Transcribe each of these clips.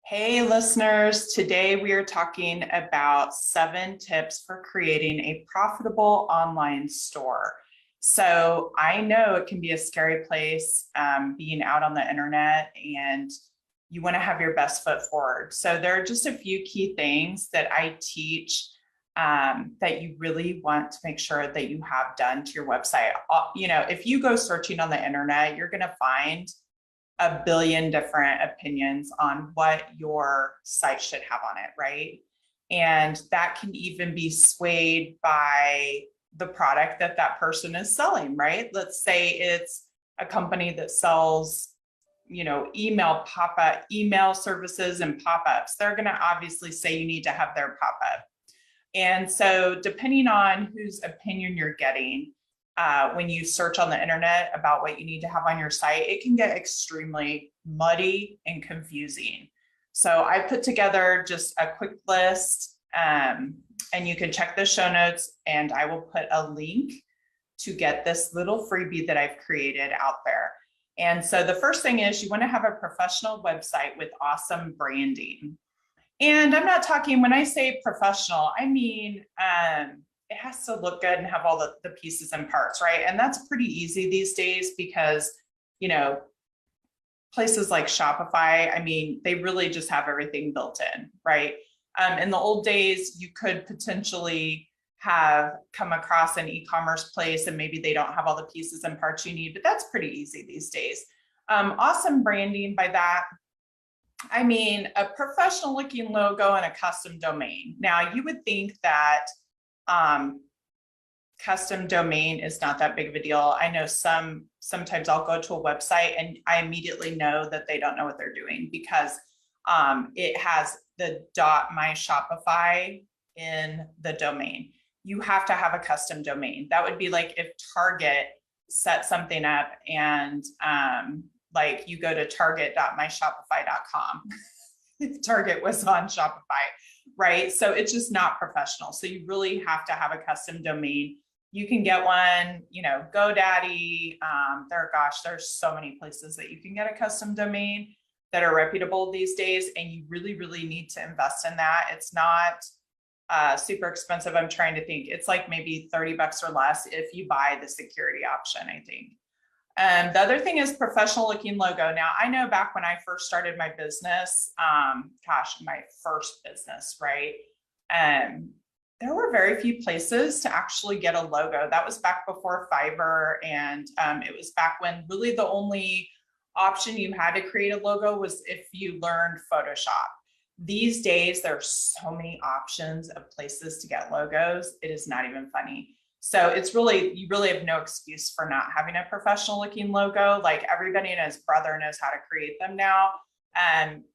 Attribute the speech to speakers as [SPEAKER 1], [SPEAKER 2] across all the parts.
[SPEAKER 1] Hey, listeners. Today we are talking about 7 tips for creating a profitable online store. So I know it can be a scary place being out on the internet, and you want to have your best foot forward. So there are just a few key things that I teach that you really want to make sure that you have done to your website. If you go searching on the internet, you're going to find a billion different opinions on what your site should have on it, right? And that can even be swayed by the product that that person is selling, right? Let's say it's a company that sells, email services and pop-ups. They're going to obviously say you need to have their pop-up. And so depending on whose opinion you're getting, when you search on the internet about what you need to have on your site, it can get extremely muddy and confusing. So I put together just a quick list, and you can check the show notes, and I will put a link to get this little freebie that I've created out there. And so the first thing is you want to have a professional website with awesome branding. And I'm not talking, when I say professional, I mean, it has to look good and have all the pieces and parts, right? And that's pretty easy these days because, places like Shopify, I mean, they really just have everything built in, right? In the old days, you could potentially have come across an e-commerce place and maybe they don't have all the pieces and parts you need, but that's pretty easy these days. Awesome branding, by that, I mean, a professional looking logo and a custom domain. Now, you would think that custom domain is not that big of a deal. I know sometimes I'll go to a website and I immediately know that they don't know what they're doing because it has the .my Shopify in the domain. You have to have a custom domain. That would be like if Target set something up and like you go to target.myshopify.com if Target was on Shopify, right? So it's just not professional. So you really have to have a custom domain. You can get one, GoDaddy. There's so many places that you can get a custom domain that are reputable these days. And you really, really need to invest in that. It's not super expensive. I'm trying to think. It's like maybe $30 or less if you buy the security option, I think. The other thing is professional looking logo. Now, I know back when I first started my business, my first business, right? There were very few places to actually get a logo. That was back before Fiverr. And it was back when really the only option you had to create a logo was if you learned Photoshop. These days, there are so many options of places to get logos. It is not even funny. So you really have no excuse for not having a professional looking logo. Like everybody and his brother knows how to create them now. And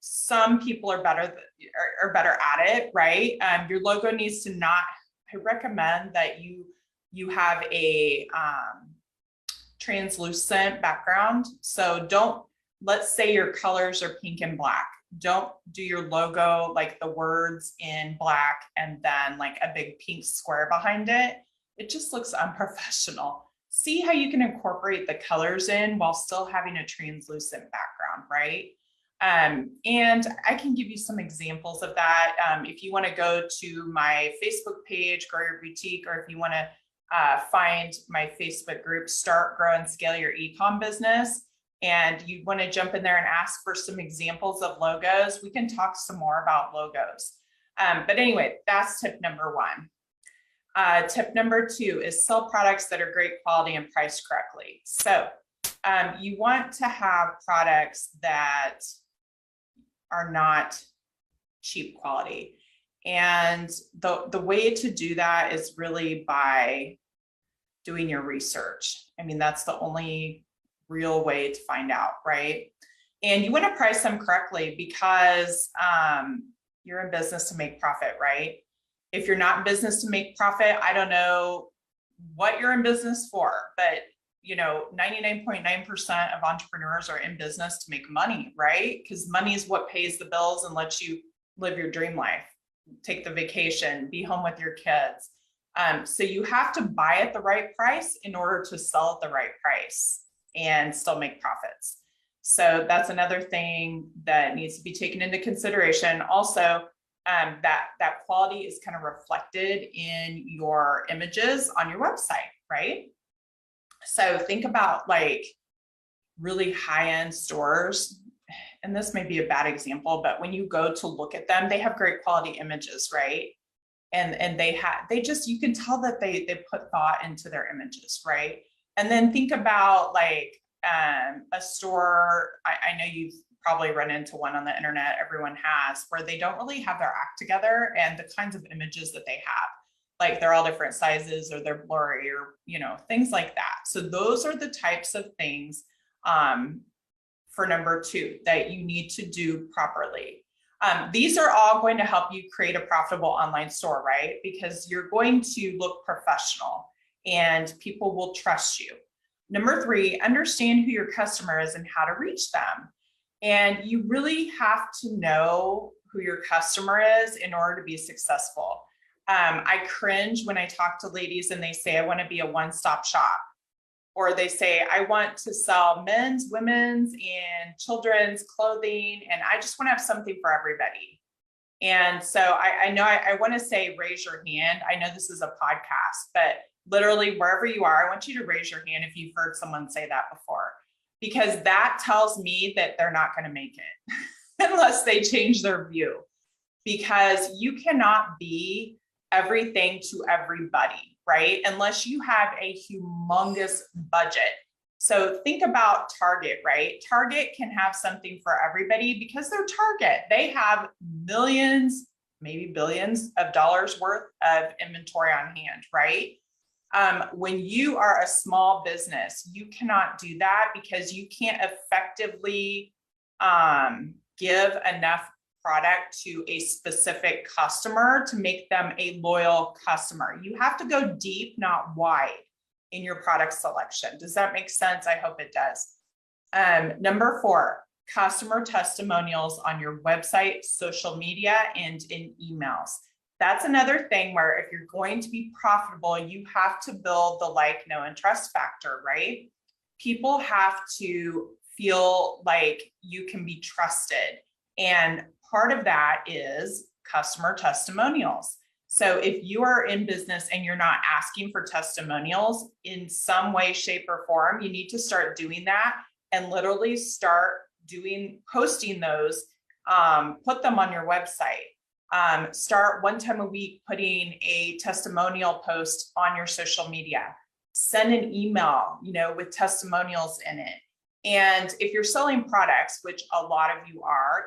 [SPEAKER 1] some people are better at it, right? Your logo needs to I recommend that you have a translucent background. So let's say your colors are pink and black. Don't do your logo like the words in black and then like a big pink square behind it. It just looks unprofessional. See how you can incorporate the colors in while still having a translucent background, right? And I can give you some examples of that. If you want to go to my Facebook page, Grow Your Boutique, or if you want to find my Facebook group, Start, Grow, and Scale Your Ecom Business, and you want to jump in there and ask for some examples of logos, we can talk some more about logos. But anyway, that's tip number 1. Tip number 2 is sell products that are great quality and priced correctly. So you want to have products that are not cheap quality. And the way to do that is really by doing your research. I mean, that's the only real way to find out, right? And you want to price them correctly because you're in business to make profit, right? If you're not in business to make profit, I don't know what you're in business for, but 99.9% of entrepreneurs are in business to make money, right? Because money is what pays the bills and lets you live your dream life, take the vacation, be home with your kids. So you have to buy at the right price in order to sell at the right price and still make profits. So that's another thing that needs to be taken into consideration. Also, that quality is kind of reflected in your images on your website, right? So think about like really high-end stores, and this may be a bad example, but when you go to look at them, they have great quality images, right? And they just, you can tell that they put thought into their images, right? And then think about like a store, I know you've probably run into one on the internet, everyone has, where they don't really have their act together, and the kinds of images that they have, like they're all different sizes or they're blurry or, you know, things like that. So those are the types of things for number 2 that you need to do properly. These are all going to help you create a profitable online store, right? Because you're going to look professional and people will trust you. Number 3, understand who your customer is and how to reach them. And you really have to know who your customer is in order to be successful. I cringe when I talk to ladies and they say, I want to be a one-stop shop. Or they say, I want to sell men's, women's, and children's clothing, and I just want to have something for everybody. And so I know I want to say, raise your hand. I know this is a podcast, but literally wherever you are, I want you to raise your hand if you've heard someone say that before, because that tells me that they're not going to make it unless they change their view, because you cannot be everything to everybody, right? Unless you have a humongous budget. So think about Target, right? Target can have something for everybody because they're Target. They have millions, maybe billions of dollars worth of inventory on hand, right? When you are a small business, you cannot do that because you can't effectively give enough product to a specific customer to make them a loyal customer. You have to go deep, not wide, in your product selection. Does that make sense? I hope it does. Number 4, customer testimonials on your website, social media, and in emails. That's another thing where if you're going to be profitable, you have to build the like, know, and trust factor, right? People have to feel like you can be trusted. And part of that is customer testimonials. So if you are in business and you're not asking for testimonials in some way, shape, or form, you need to start doing that and literally start posting those, put them on your website. Start one time a week putting a testimonial post on your social media. Send an email, with testimonials in it. And if you're selling products, which a lot of you are,